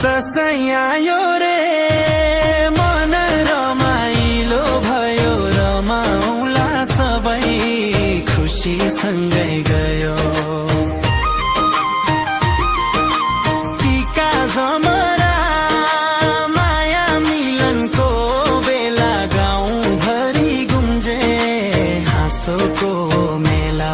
दशैँ आयो रे मन रमाइलो भयो रमाउला सबै खुसी सँगै गयो टीका जमरा माया मिलनको बेला गाउँभरि गुन्जे हाँसोको मेला